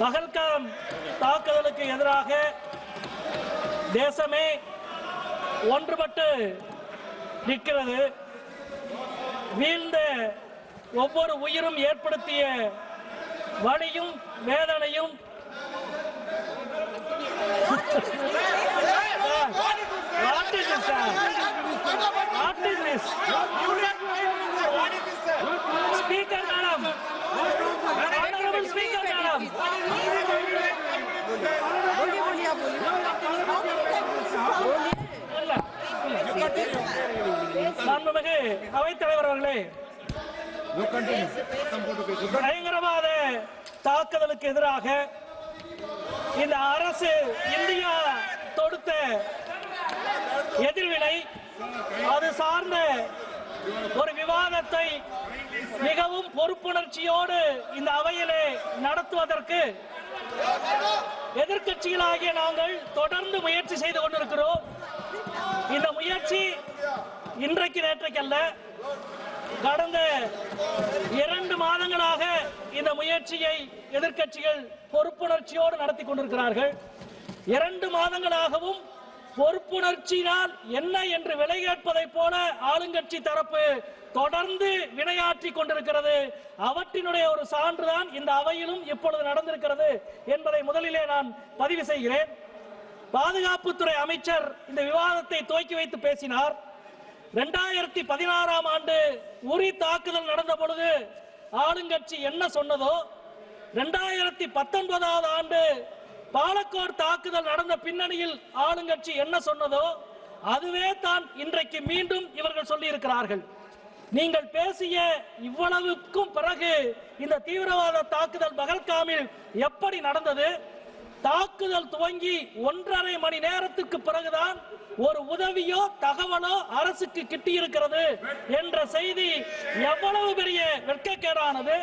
பகல்காம் தாக்குதலுக்கு எதிராக தேசமே ஒன்றுபட்டு நிற்கிறது. வீழ்ந்த ஒவ்வொரு உயிரும் ஏற்படுத்திய வலியும் வேதனையும் speaker madam, honourable speaker madam, மாண்புமிகு அவைத்தலைவர் அவர்களே, பயங்கரவாத தாக்குதலுக்கு எதிராக இந்த அரசு இந்தியா தொடுத்த எதிர்வினை, அது சார்ந்த ஒரு விவாதத்தை மிகவும் பொறுப்புணர்ச்சியோடு இந்த அவையிலே நடத்துவதற்கு எதிர்க்கட்சிகளாகிய நாங்கள் தொடர்ந்து முயற்சி செய்து கொண்டிருக்கிறோம். இந்த முயற்சி இன்றைக்கு நேற்றைக்கல்ல, கடந்த 2 மாதங்களாக இந்த முயற்சியை எதிர்க்கட்சிகள் பொறுப்புணர்ச்சியோடு நடத்தி கொண்டிருக்கிறார்கள். 2 மாதங்களாகவும் பொறுப்புணர்ச்சியினால் என்ன என்று விலை கேட்பதை போல ஆளுங்கட்சி தரப்பு தொடர்ந்து வினையாற்றி கொண்டிருக்கிறது. அவற்றினுடைய ஒரு சான்றுதான் இந்த அவையிலும் இப்பொழுது நடந்திருக்கிறது என்பதை முதலிலே நான் பதிவு செய்கிறேன். பாதுகாப்புத்துறை அமைச்சர் இந்த விவாதத்தை துவக்கி வைத்து பேசினார். 2016ஆம் ஆண்டு உரி தாக்குதல் நடந்த பொழுது ஆளுங்கட்சி என்ன சொன்னதோ, 2019ஆவது ஆண்டு பாலக்கோடு தாக்குதல் நடந்த பின்னணியில் ஆளுங்கட்சி என்ன சொன்னதோ அதுவே தான் இன்றைக்கு மீண்டும் இவர்கள் சொல்லி இருக்கிறார்கள். நீங்கள் பேசிய இவ்வளவுக்கும் பிறகு இந்த தீவிரவாத தாக்குதல் பகல்காமில் எப்படி நடந்தது? தாக்குதல் துவங்கி 1.5 மணி நேரத்துக்கு பிறகுதான் ஒரு உதவியோ தகவலோ அரசுக்கு கிட்டியிருக்கிறது என்ற செய்தி எவ்வளவு பெரிய வெட்கக்கேடானது.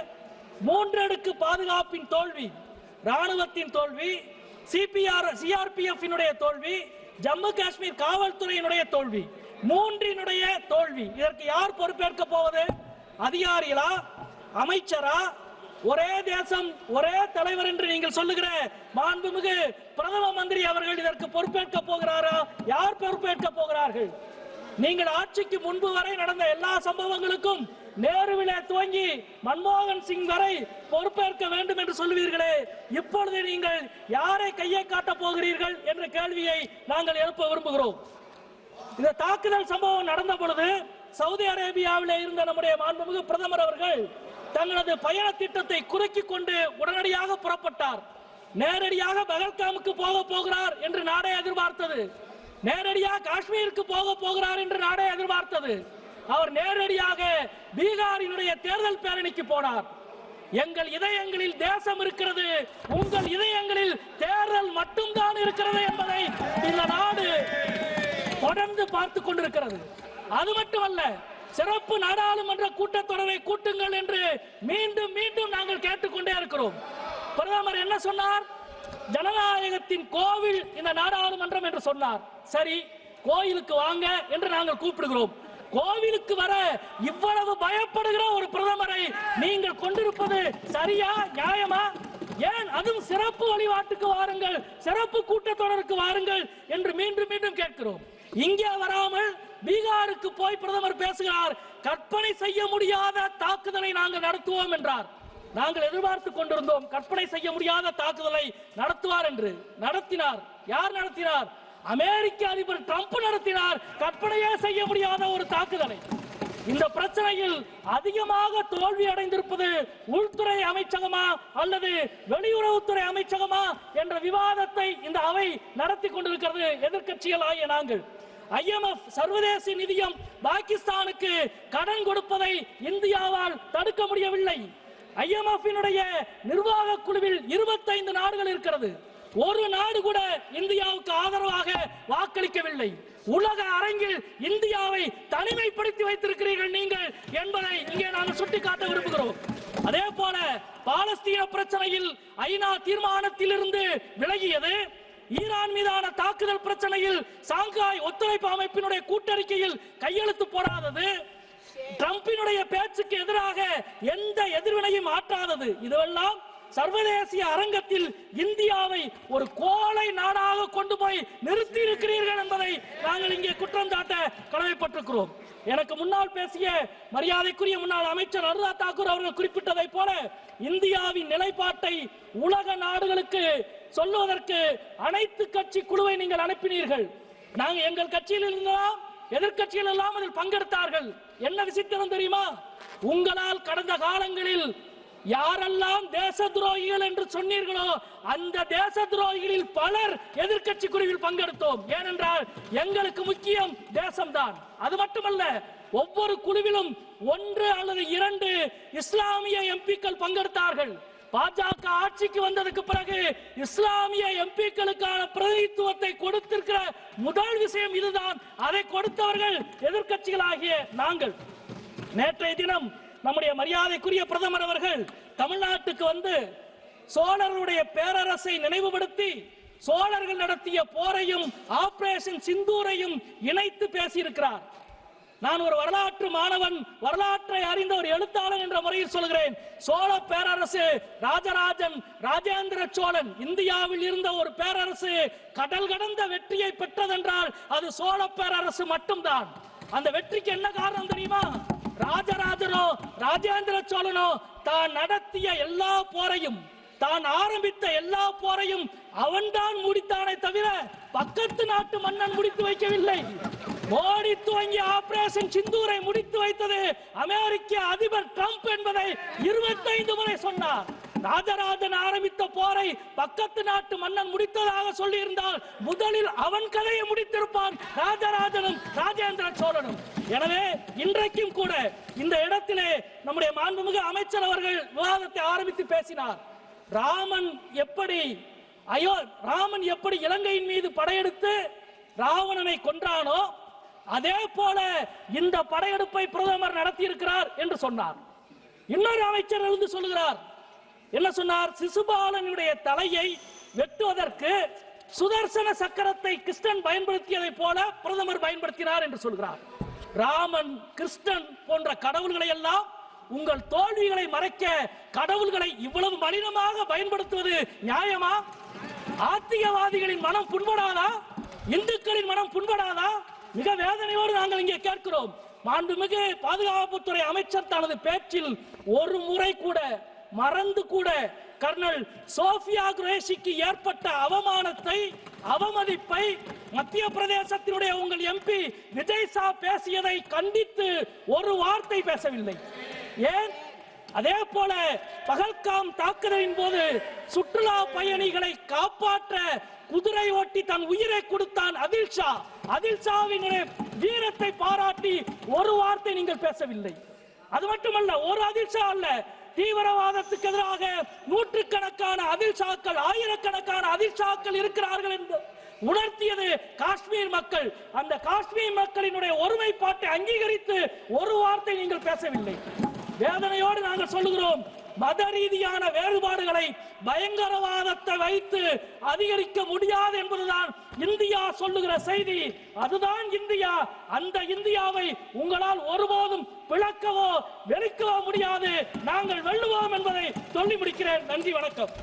3 அடுக்கு பாதுகாப்பின் தோல்வி, ராணுவத்தின் தோல்வி, சிஆர்பிஎஃப் தோல்வி, ஜம்மு காஷ்மீர் காவல்துறையினுடைய தோல்வி, 3னுடைய தோல்வி. இதற்கு யார் பொறுப்பேற்க போவது? அதிகாரிகளா, அமைச்சரா? ஒரே தேசம் ஒரே தலைவர் என்று நீங்கள் சொல்லுகிற மாண்புமிகு பிரதம மந்திரி அவர்கள் இதற்கு பொறுப்பேற்க போகிறாரா? யார் பொறுப்பேற்க போகிறார்கள்? நீங்கள் ஆட்சிக்கு முன்பு வரை நடந்த எல்லா சம்பவங்களுக்கும் நேருவிலே துவங்கி மன்மோகன் சிங் வரை பொறுப்பேற்க வேண்டும் என்று சொல்லுவீர்களே, இப்பொழுது நீங்கள் யாரை கையை காட்டப் போகிறீர்கள் என்ற கேள்வியை நாங்கள் எழுப்ப விரும்புகிறோம். இந்த தாக்குதல் சம்பவம் நடந்த பொழுது சவுதி அரேபியாவிலே இருந்த நம்முடைய மாண்புமிகு பிரதமர் அவர்கள் தங்களது பயண திட்டத்தை குறுக்கிக் கொண்டு உடனடியாக புறப்பட்டார். நேரடியாக பகல்காமுக்கு போக போகிறார் என்று நாடே எதிர்பார்த்தது. நேரடியாக காஷ்மீருக்கு போக போகிறார் என்று நாடே எதிர்பார்த்தது. அவர் நேரடியாக பீகாரினுடைய தேர்தல் பேரணிக்கு போனார். எங்கள் இதயங்களில் தேசம் இருக்கிறது, உங்கள் இதயங்களில் தேர்தல் மட்டும்தான் இருக்கிறது என்பதை இந்த நாடு தொடர்ந்து பார்த்துக் கொண்டிருக்கிறது. அது மட்டுமல்ல, சிறப்பு நாடாளுமன்ற கூட்டத்தொடரை கூட்டுங்கள் என்று மீண்டும் மீண்டும் நாங்கள் கேட்டுக்கொண்டே இருக்கிறோம். பிரதமர் என்ன சொன்னார்? ஜனநாயகத்தின் கோவில் இந்த நாடாளுமன்றம் என்று சொன்னார். சரி, கோயிலுக்கு வாங்க என்று நாங்கள் கூப்பிடுகிறோம். கோவிலுக்கு வர இவ்வளவு பயப்படுகிற ஒரு பிரதமரை நீங்கள் கொண்டிருப்பது சரியா, நியாயமா? ஏன் அதுவும் சிறப்பு வழிபாட்டுக்கு வாருங்கள், சிறப்பு கூட்டத்தொடருக்கு வாருங்கள் என்று மீண்டும் மீண்டும் கேட்கிறோம். இங்கே வராமல் பீகாருக்கு போய் பிரதமர் பேசுகிறார். கற்பனை செய்ய முடியாத தாக்குதலை நாங்கள் நடத்துவோம் என்றார். நாங்கள் எதிர்பார்த்துக் கொண்டிருந்தோம் கற்பனை செய்ய முடியாத தாக்குதலை நடத்துவார் என்று. நடத்தினார். யார் நடத்தினார்? அமெரிக்க அதிபர் ட்ரம்ப் நடத்தினார். கற்பனையே செய்ய முடியாத ஒரு தாக்குதலை. இந்த பிரச்சனையில் அதிகமாக தோல்வி அடைந்திருப்பது உள்துறை அமைச்சகமா அல்லது வெளியுறவுத்துறை அமைச்சகமா என்ற விவாதத்தை இந்த அவை நடத்தி கொண்டிருக்கிறது. எதிர்க்கட்சிகள் ஆகிய நாங்கள் IMF சர்வதேச நிதியம் பாகிஸ்தானுக்கு கடன் கொடுப்பதை இந்தியாவால் தடுக்க முடியவில்லை. IMF நிர்வாக குழுவில் 25 நாடுகள் இருக்கிறது. ஒரு நாடு கூட இந்தியாவுக்கு ஆதரவாக வாக்களிக்கவில்லை. உலக அரங்கில் இந்தியாவை தனிமைப்படுத்தி வைத்திருக்கிறீர்கள் நீங்கள் என்பதை இங்கே நாங்கள் சுட்டிக்காட்ட விரும்புகிறோம். அதே போல பாலஸ்தீன பிரச்சனையில் ஐநா தீர்மானத்தில் இருந்து விலகியது, ஈரான் மீதான தாக்குதல் பிரச்சனையில் சாங்காய் ஒத்துழைப்பு அமைப்பினுடைய கூட்டறிக்கையில் கையெழுத்து போடாதது, ட்ரம்பினுடைய பேச்சுக்கு எதிராக எந்த எதிர்வினையும் ஆற்றாதது, இதுவெல்லாம் சர்வதேச அரங்கத்தில் இந்தியாவை ஒரு கோழை நாடாக கொண்டு போய் நிறுத்தி இருக்கிறீர்கள் என்பதை நாங்கள் இங்கே குற்றம் சாட்ட கடமைப்பட்டிருக்கிறோம். எனக்கு முன்னால் பேசிய மரியாதைக்குரிய முன்னாள் அமைச்சர் அனுராக் தாக்கூர் அவர்கள் குறிப்பிட்டதை போல இந்தியாவின் நிலைப்பாட்டை உலக நாடுகளுக்கு சொல்லுவதற்கு அனைத்து கட்சி குழுவை நீங்கள் அனுப்பினீர்கள். நாங்கள் எங்கள் கட்சியில் இருந்தோம், எதிர்கட்சிகள் எல்லாம் அதில் பங்கெடுத்தார்கள். என்ன விசித்திரம் தெரியுமா? உங்களால் கடந்த காலங்களில் யாரெல்லாம் தேச துரோகிகள் என்று சொன்னீர்களோ அந்த தேச துரோகிகளில் பலர் எதிர்கட்சி குழுவில் பங்கெடுத்தோம். ஏனென்றால் எங்களுக்கு முக்கியம் தேசம்தான். அது மட்டுமல்ல, ஒவ்வொரு குழுவிலும் 1 அல்லது 2 இஸ்லாமிய எம்பிக்கள் பங்கெடுத்தார்கள். பாஜக ஆட்சிக்கு வந்ததுக்கு பிறகு இஸ்லாமிய எம்பிக்களுக்கான பிரதிநிதித்துவத்தை கொடுத்திருக்கிற முதல் விஷயம் இதுதான். அதை கொடுத்தவர்கள் எதிர்கட்சிகளாகிய நாங்கள். நேற்றைய தினம் நம்முடைய மரியாதைக்குரிய பிரதமர் அவர்கள் தமிழ்நாட்டுக்கு வந்து சோழர்களுடைய பேரரசை நினைவுபடுத்தி சோழர்கள் நடத்திய போரையும் ஆபரேஷன் சிந்தூரையும் இணைத்து பேசியிருக்கிறார். நான் ஒரு வரலாற்று மாணவன், வரலாற்றை அறிந்த ஒரு எழுத்தாளர் என்ற முறையில் சொல்கிறேன். சோழ பேரரசு, ராஜராஜன், ராஜேந்திர சோழன், இந்தியாவில் இருந்த ஒரு பேரரசு கடல் கடந்த வெற்றியை பெற்றதென்றால் அது சோழ பேரரசு மட்டும்தான். அந்த வெற்றிக்கு என்ன காரணம் தெரியுமா? ராஜராஜனோ ராஜேந்திர சோழனோ தான் நடத்திய எல்லா போரையும், தான் ஆரம்பித்த எல்லா போரையும் அவன்தான் முடித்தானே தவிர பக்கத்து நாட்டு மன்னன் முடித்து வைக்கவில்லை. மோடி துவங்கிய ஆபரேஷன் சிந்தூரை முடித்து வைத்தது அமெரிக்க அதிபர் டிரம்ப் என்பதை 25 முறை சொன்னார். ராஜராஜன் ஆரம்பித்த போரை பக்கத்து நாட்டு மன்னன் முடித்ததாக சொல்லி இருந்தால் முதலில் அவன் கதையை முடித்திருப்பான் ராஜராஜனும் ராஜேந்திர சோழனும். எனவே இன்றைக்கும் கூட இந்த இடத்திலே நம்முடைய மாண்புமிகு அமைச்சர் அவர்கள் விவாதத்தை ஆரம்பித்து பேசினார். ராமன் எப்படி இலங்கையின் மீது படையெடுத்து ராவணனை கொன்றானோ அதே போல இந்த படையெடுப்பை பிரதமர் நடத்தி இருக்கிறார் என்று சொன்னார். இன்னொரு அமைச்சர் இருந்து சொல்லுகிறார், என்ன சொன்னார்? சிசுபாலனுடைய தலையை வெட்டுவதற்கு சுதர்சன சக்கரத்தை கிருஷ்ணன் பயன்படுத்தியதை போல பிரதமர் பயன்படுத்தினார் என்று சொல்கிறார். ராமன், கிருஷ்ணன் போன்ற கடவுள்களை எல்லாம் உங்கள் தோல்விகளை மறைக்க கடவுள்களை இவ்வளவு மலினமாக பயன்படுத்துவது நியாயமா? ஆத்திகவாதிகளின் மனம் புண்படாதா? இந்துக்களின் மனம் புண்படாதா? மிக வேதனையோடு நாங்கள் இங்கே கேட்கிறோம். மாண்புமிகு பாதுகாப்புத்துறை அமைச்சர் தனது பேச்சில் ஒரு முறை கூட மறந்து கூட கர்னல் சோஃபியா குரேஷிக்கு ஏற்பட்ட அவமானத்தை, அவமதிப்பை மத்திய பிரதேசத்தினுடைய உங்கள் எம்பி விஜய் ஷா பேசியதை கண்டித்து ஒரு வார்த்தை பேசவில்லை. ஏன்? அதே போல பகல்காம் தாக்குதலின் போது சுற்றுலா பயணிகளை காப்பாற்ற குதிரை ஓட்டி தன் உயிரை கொடுத்தான் அதில் ஷாவினுடைய வீரத்தை பாராட்டி ஒரு வார்த்தை நீங்கள் பேசவில்லை. அது மட்டுமல்ல, ஒரு அதில் ஷா அல்ல, தீவிரவாதத்துக்கு எதிராக நூற்றுக்கணக்கான அதில் ஷாக்கள், ஆயிரக்கணக்கான அதில் ஷாக்கள் இருக்கிறார்கள் என்று உணர்த்தியது காஷ்மீர் மக்கள். அந்த காஷ்மீர் மக்களினுடைய ஒருமைப்பாட்டை அங்கீகரித்து ஒரு வார்த்தை நீங்கள் பேசவில்லை. வேதனையோடு நாங்கள் சொல்லுகிறோம், மத ரீதியான வேறுபாடுகளை பயங்கரவாதத்தை வைத்து அதிகரிக்க முடியாது என்பதுதான் இந்தியா சொல்லுகிற செய்தி. அதுதான் இந்தியா. அந்த இந்தியாவை உங்களால் ஒருபோதும் பிளக்கவோ வெறுக்கவோ முடியாது. நாங்கள் வெல்லுவோம் என்பதை சொல்லி முடிக்கிறேன். நன்றி, வணக்கம்.